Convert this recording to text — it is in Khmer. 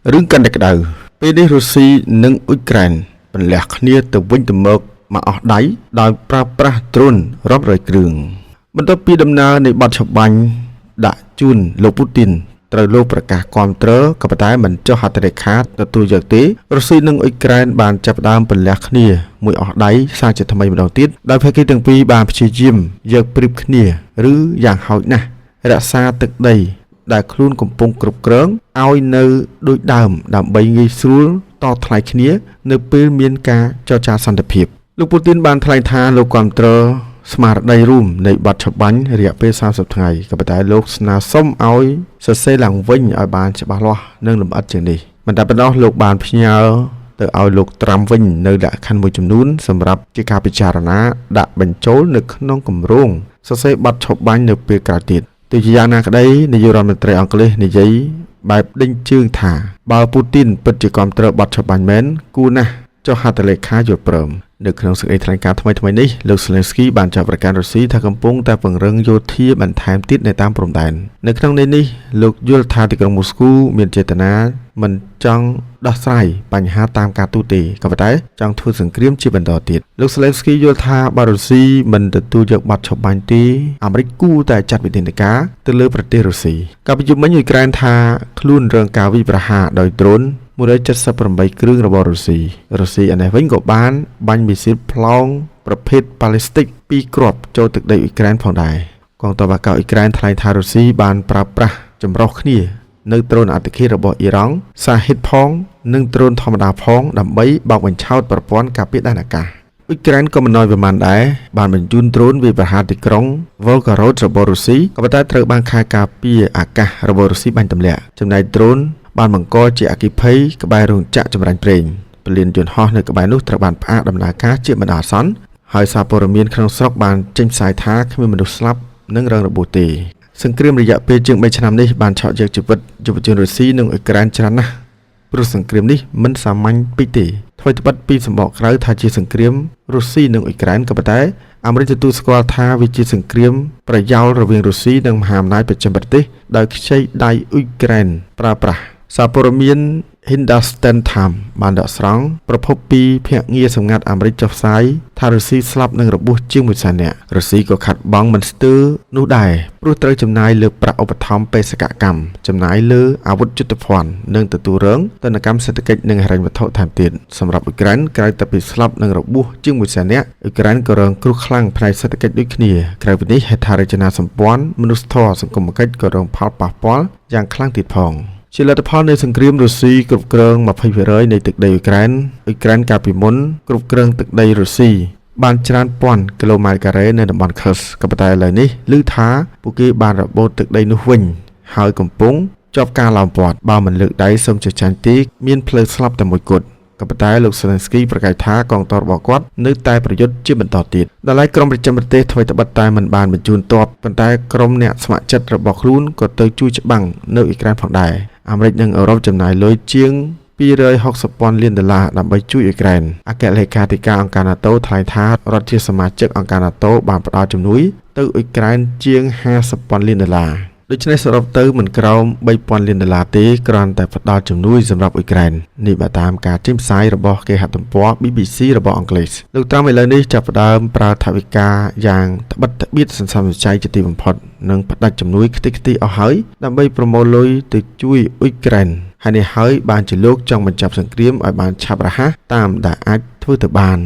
Rừng cần đặc đầu, bên đây Russia nâng Ukraine, bên lẹt khnia từ vinh từ mực mà ở đáy, đòi pra drone rót rời cường. Bên đó pi đâm naในบัตรฉบันđã chun lô Putinត្រូវលោកប្រកាសគាំទ្រក៏ប៉ុន្តែមិនចុះហត្ថលេខាទទួលយកទេរុស្ស៊ីនិងអ៊ុយក្រែនបានចាប់ផ្ដើមពន្លះគ្នាមួយអស់ដៃសារជាថ្មីម្ដងទៀតដោយភាគីទាំងពីរបានព្យាយាមយកព្រៀបគ្នាឬយ៉ាងហោចណាស់រក្សាទឹកដីដែលខ្លួនកំពុងគ្រប់គ្រងឲ្យនៅដូចដើមដើម្បីងាយស្រួលតថ្លៃគ្នានៅពេលមានការចរចាសន្តិភាពលោកពូទីនបានថ្លែងថាលោកគាំទ្រស្មារតីរួមនៃបទច្បាញ់រយៈពេល30ថ្ងៃក៏ប៉ុន្តែលោកស្នើសុំឲ្យសរសេរឡើងវិញឲ្យបានច្បាស់លាស់និងលម្អិតជាងនេះមិនតែប៉ុណ្ណោះលោកបានផ្ញើទៅឲ្យលោកត្រាំវិញនៅលក្ខខណ្ឌមួយចំនួនសម្រាប់ជាការពិចារណាដាក់បញ្ចូលនៅក្នុងគម្រោងសរសេរបទច្បាញ់នៅពេលក្រោយទៀតទោះជាយ៉ាងណាក្តីនាយករដ្ឋមន្ត្រីអង់គ្លេសនិយាយបែបដេញជើងថាបើពូទីនពិតជាគាំទ្របទច្បាញ់មែនគួរណាស់ចុះហត្ថលេខាយល់ព្រមនៅក្នុងសេចក្តីថ្លែងការណ៍ថ្មីនេះលោកសេឡេនស្គីបានចាប់ប្រកាន់រុស្ស៊ីថាកំពុងតែពង្រឹងយោធាបន្ថែមទៀតនៅតាមព្រំដែននៅក្នុងនេះលោកយល់ថាទីក្រុងមូស្គូមានចេតនាមិនចង់ដោះស្រាយបញ្ហាតាមការទូតទេក៏ប៉ុន្តែចង់ធ្វើសង្គ្រាមជាបន្តទៀតលោកសេឡេនស្គីយល់ថាបើរុស្ស៊ីមិនទទួលយកបទច្បាញ់ទេអាមេរិកគួរតែចាត់វិធានការទៅលើប្រទេសរុស្ស៊ីកាលពីយប់មិញអ៊ុយក្រែនថាខ្លួនរងការវាយប្រហារដោយដ្រូន178គ្រឿងរបស់រុស្ស៊ីឯនេះវិញក៏បានបាញ់មីស៊ីលប្លង់ប្រភេទប៉ាឡេស្ទិក2គ្រាប់ចូលទឹកដីអ៊ុយក្រែនផងដែរកងទ័ពអាកាសអ៊ុយក្រែនថ្លែងថារុស្ស៊ីបានប្រើប្រាស់ចម្រុះគ្នានៅដ្រូនអត្តឃាតរបស់អ៊ីរ៉ង់សាហិតផងនិងដ្រូនធម្មតាផងដើម្បីបោកបញ្ឆោតប្រព័ន្ធការពារដែនអាកាសអ៊ុយក្រែនក៏មិនណយប្រមាណដែរបានបញ្ជូនដ្រូនវាយប្រហារទីក្រុង Volgorod របស់រុស្ស៊ីក៏ប៉ុន្តែត្រូវបានខែការពារអាកាសរបស់រុស្ស៊ីបាញ់ទម្លាក់ចំណែកដ្រូនបានបង្កជាអគ្គិភ័យក្បែររោងចក្រចម្រាញ់ប្រេងពលានយន្តហោះនៅក្បែរនោះត្រូវបានផ្អាកដំណើរការជាបណ្ដោះអាសន្នហើយសារព័ត៌មានក្នុងស្រុកបានចេញផ្សាយថាគ្មានមនុស្សស្លាប់និងរងរបួសទេសង្គ្រាមរយៈពេលជាង3ឆ្នាំនេះបានឆក់យកជីវិតយុវជនរុស្ស៊ីនិងអ៊ុយក្រែនច្រើនណាស់ព្រោះសង្គ្រាមនេះមិនសាមញ្ញពេកទេថ្មីត្បិតពីសម្បកក្រៅថាជាសង្គ្រាមរុស្ស៊ីនិងអ៊ុយក្រែនក៏ប៉ុន្តែអាមេរិកទទួលស្គាល់ថាវាជាសង្គ្រាមប្រយោលរវាងរុស្ស៊ីនិងមហាអំណាចប្រចាំប្រទេសដោយខ្ចីដៃអ៊ុយក្រែនប្រើប្រាស់សារព័ត៌មាន Hindustan Times បានដកស្រង់ប្រភពពីភ្នាក់ងារសម្ងាត់អាមេរិកចុះផ្សាយថារុស្ស៊ីស្លាប់និងរបួសជាង100,000នាក់រុស្ស៊ីក៏ខាត់បង់មិនស្ទើរនោះដែរព្រោះត្រូវចំណាយលើប្រាក់ឧបត្ថម្ភបេសកកម្មចំណាយលើអាវុធយុទ្ធភ័ណ្ឌនិងទទួលរងទណ្ឌកម្មសេដ្ឋកិច្ចនិងហិរញ្ញវត្ថុថែមទៀតសម្រាប់អ៊ុយក្រែនក្រៅពីស្លាប់និងរបួសជាង100,000នាក់អ៊ុយក្រែនក៏រងគ្រោះខ្លាំងផ្នែកសេដ្ឋកិច្ចដូចគ្នាក្រៅពីនេះហេដ្ឋារចនាសម្ព័ន្ធមនុស្សធម៌សង្គមគិច្ចក៏រងផលប៉ះពាល់យ៉ាងខ្លាំងទៀតផងជាលទ្ធផលនៃសង្គ្រាមរុស្ស៊ីគ្រប់គ្រង 20% នៃទឹកដីអ៊ុយក្រែនកាលពីមុនគ្រប់គ្រងទឹកដីរុស្ស៊ីបានច្រើនពាន់គីឡូម៉ែត្រការ៉េនៅតំបន់ Kursk ក៏ប៉ុន្តែឥឡូវនេះឮថាពួកគេបានរបូតទឹកដីនោះវិញហើយកំពុងជាប់ការឡោមព័ទ្ធបើមិនលើកដៃសូមចចាញ់ទេមានផ្លូវស្លាប់តែមួយគត់ក៏ប៉ុន្តែលោកសេឡេនស្គីប្រកាសថាកងទ័ពរបស់គាត់នៅតែប្រយុទ្ធជាបន្តទៀតដល់ឡែកក្រុមប្រចាំប្រទេសថ្មីត្បិតតែមិនបានបញ្ជូនទ័ពប៉ុន្តែក្រុមអ្នកស្ម័គ្រចិត្តរបស់ខ្លួនក៏ទៅជួយច្បាំងនៅអ៊ុយក្រែនផងដែរអាមេរិកនិងអឺរ៉ុបចំណាយលុយជាង$260,000 លានដើម្បីជួយអ៊ុយក្រែនអគ្គលេខាធិការអង្គការ NATO ថ្លែងថារដ្ឋជាសមាជិកអង្គការ NATO បានផ្ដល់ជំនួយទៅអ៊ុយក្រែនជាង$50,000 លានដូច្នេះសរុបទៅមិនក្រោម$3,000 លានទេគ្រាន់តែផ្ដល់ជំនួយសម្រាប់អ៊ុយក្រែននេះបើតាមការចេញផ្សាយរបស់គេហទំព័រ BBC របស់អង់គ្លេសលោកត្រាំឥឡូវនេះចាប់ផ្ដើមប្រើថវិកាយ៉ាងត្បិតត្បៀតសន្សំសំចៃជាទីបំផុតនិងផ្ដាច់ជំនួយខ្ទេចខ្ទីអស់ហើយដើម្បីប្រមូលលុយទៅជួយអ៊ុយក្រែនហើយនេះហើយបានជាលោកចង់បញ្ចប់សង្គ្រាមឲ្យបានឆាប់រហ័សតាមដែលអាចធ្វើទៅបាន